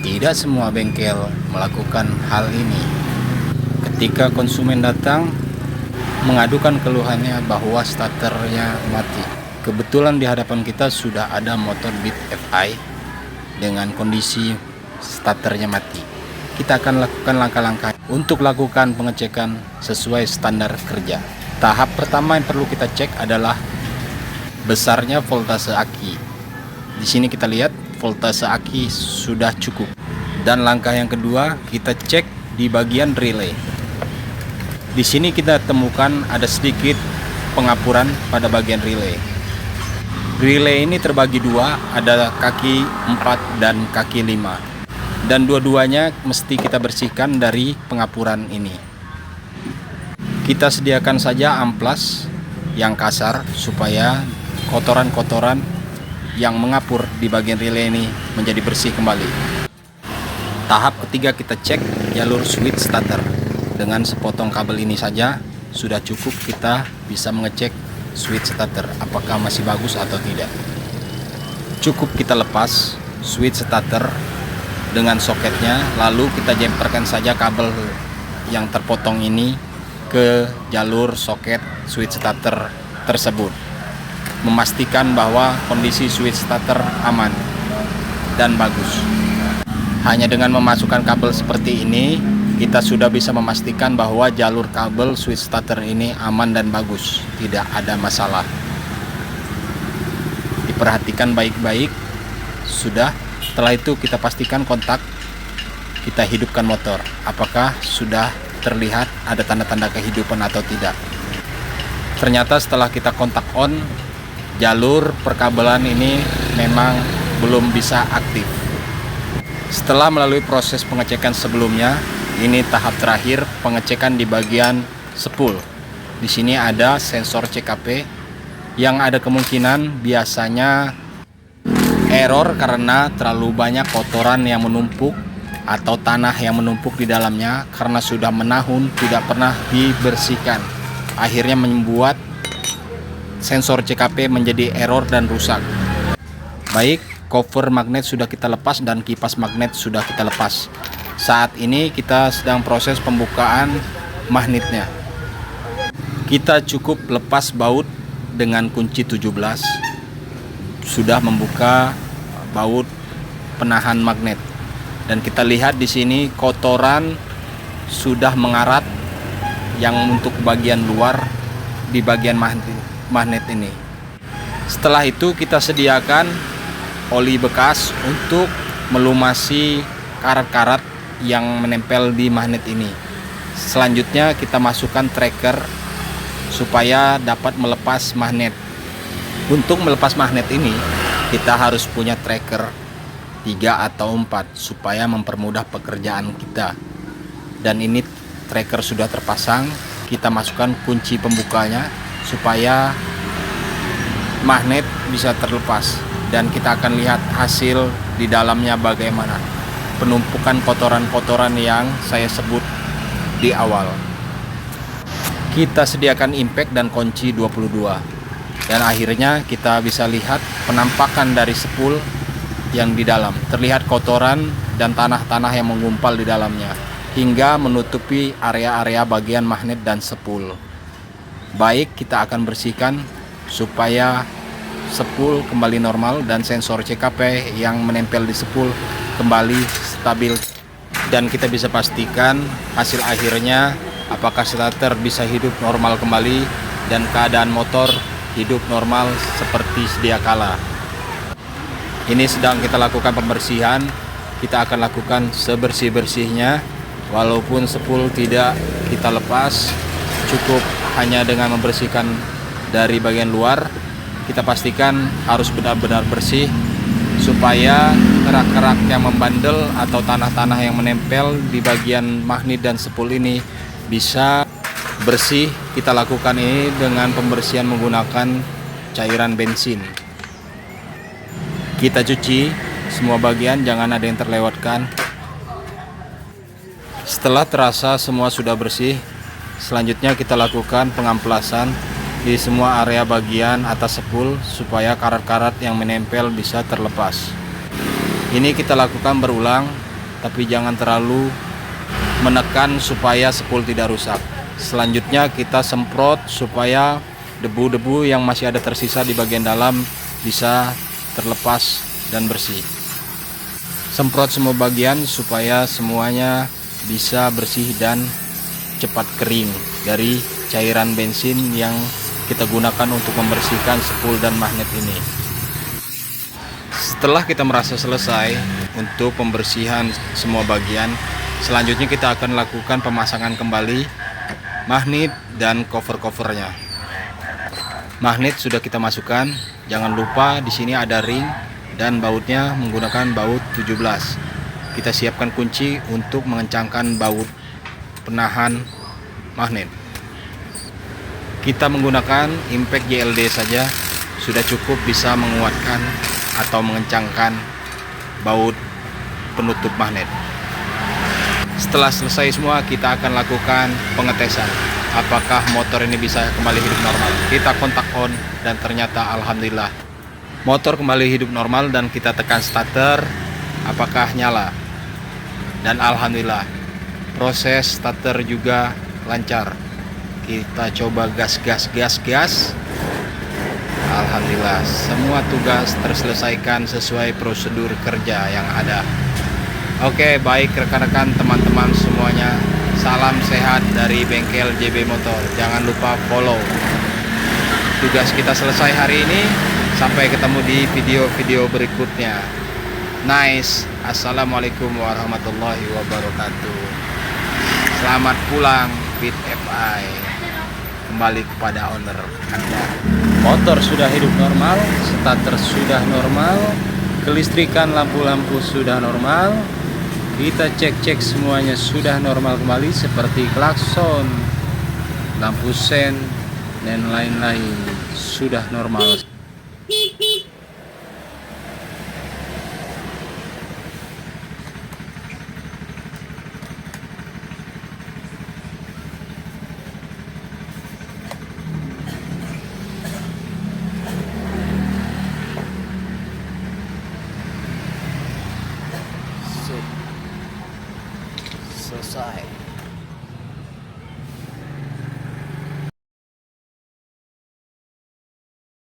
Tidak semua bengkel melakukan hal ini. Ketika konsumen datang mengadukan keluhannya bahwa starternya mati. Kebetulan di hadapan kita sudah ada motor Beat FI dengan kondisi starternya mati. Kita akan lakukan langkah-langkah untuk lakukan pengecekan sesuai standar kerja. Tahap pertama yang perlu kita cek adalah besarnya voltase aki. Di sini kita lihat voltase aki sudah cukup. Dan langkah yang kedua, kita cek di bagian relay. Di sini kita temukan ada sedikit pengapuran pada bagian relay. Relay ini terbagi dua, ada kaki 4 dan kaki 5. Dan dua-duanya mesti kita bersihkan dari pengapuran ini. Kita sediakan saja amplas yang kasar supaya kotoran-kotoran yang mengapur di bagian relay ini menjadi bersih kembali. Tahap ketiga, kita cek jalur switch starter. Dengan sepotong kabel ini saja sudah cukup kita bisa mengecek switch starter apakah masih bagus atau tidak. Cukup kita lepas switch starter dengan soketnya, lalu kita jemperkan saja kabel yang terpotong ini ke jalur soket switch starter tersebut. Memastikan bahwa kondisi switch starter aman dan bagus. Hanya dengan memasukkan kabel seperti ini, kita sudah bisa memastikan bahwa jalur kabel switch starter ini aman dan bagus, tidak ada masalah. Diperhatikan baik-baik. Sudah, setelah itu kita pastikan kontak, kita hidupkan motor. Apakah sudah terlihat ada tanda-tanda kehidupan atau tidak? Ternyata setelah kita kontak on, jalur perkabelan ini memang belum bisa aktif. Setelah melalui proses pengecekan sebelumnya, ini tahap terakhir pengecekan di bagian spool. Di sini ada sensor CKP yang ada kemungkinan biasanya error karena terlalu banyak kotoran yang menumpuk atau tanah yang menumpuk di dalamnya karena sudah menahun tidak pernah dibersihkan. Akhirnya membuat sensor CKP menjadi error dan rusak. Baik, cover magnet sudah kita lepas dan kipas magnet sudah kita lepas. Saat ini kita sedang proses pembukaan magnetnya. Kita cukup lepas baut dengan kunci 17. Sudah membuka baut penahan magnet. Dan kita lihat di sini kotoran sudah mengarat yang untuk bagian luar di bagian magnet ini. Setelah itu kita sediakan oli bekas untuk melumasi karat-karat yang menempel di magnet ini. Selanjutnya kita masukkan tracker supaya dapat melepas magnet. Untuk melepas magnet ini kita harus punya tracker 3 atau 4 supaya mempermudah pekerjaan kita. Dan ini tracker sudah terpasang, kita masukkan kunci pembukanya supaya magnet bisa terlepas. Dan kita akan lihat hasil di dalamnya bagaimana penumpukan kotoran-kotoran yang saya sebut di awal. Kita sediakan impact dan kunci 22. Dan akhirnya kita bisa lihat penampakan dari spool yang di dalam. Terlihat kotoran dan tanah-tanah yang menggumpal di dalamnya hingga menutupi area-area bagian magnet dan spool. Baik, kita akan bersihkan supaya spool kembali normal dan sensor CKP yang menempel di spool kembali stabil, dan kita bisa pastikan hasil akhirnya apakah starter bisa hidup normal kembali dan keadaan motor hidup normal seperti sedia kala. Ini sedang kita lakukan pembersihan. Kita akan lakukan sebersih-bersihnya. Walaupun spool tidak kita lepas, cukup hanya dengan membersihkan dari bagian luar. Kita pastikan harus benar-benar bersih supaya kerak-kerak yang membandel atau tanah-tanah yang menempel di bagian magnet dan spool ini bisa bersih. Kita lakukan ini dengan pembersihan menggunakan cairan bensin. Kita cuci semua bagian, jangan ada yang terlewatkan. Setelah terasa semua sudah bersih, selanjutnya kita lakukan pengamplasan di semua area bagian atas spool supaya karat-karat yang menempel bisa terlepas. Ini kita lakukan berulang tapi jangan terlalu menekan supaya spool tidak rusak. Selanjutnya kita semprot supaya debu-debu yang masih ada tersisa di bagian dalam bisa terlepas dan bersih. Semprot semua bagian supaya semuanya bisa bersih dan cepat kering dari cairan bensin yang kita gunakan untuk membersihkan spool dan magnet ini. Setelah kita merasa selesai untuk pembersihan semua bagian, selanjutnya kita akan lakukan pemasangan kembali magnet dan cover-covernya. Magnet sudah kita masukkan, jangan lupa di sini ada ring dan bautnya menggunakan baut 17. Kita siapkan kunci untuk mengencangkan baut penahan magnet. Kita menggunakan impact JLD saja sudah cukup bisa menguatkan atau mengencangkan baut penutup magnet. Setelah selesai semua, kita akan lakukan pengetesan apakah motor ini bisa kembali hidup normal. Kita kontak on dan ternyata alhamdulillah motor kembali hidup normal, dan kita tekan starter apakah nyala, dan alhamdulillah proses starter juga lancar. Kita coba gas. Alhamdulillah semua tugas terselesaikan sesuai prosedur kerja yang ada. Oke, baik rekan-rekan, teman-teman semuanya, salam sehat dari bengkel JB Motor. Jangan lupa follow. Tugas kita selesai hari ini. Sampai ketemu di video-video berikutnya. Nice. Assalamualaikum warahmatullahi wabarakatuh. Selamat pulang Fit FI. Kembali kepada owner Anda. Motor sudah hidup normal, starter sudah normal, kelistrikan lampu-lampu sudah normal. Kita cek semuanya sudah normal kembali, seperti klakson, lampu sen, dan lain-lain sudah normal. Selesai.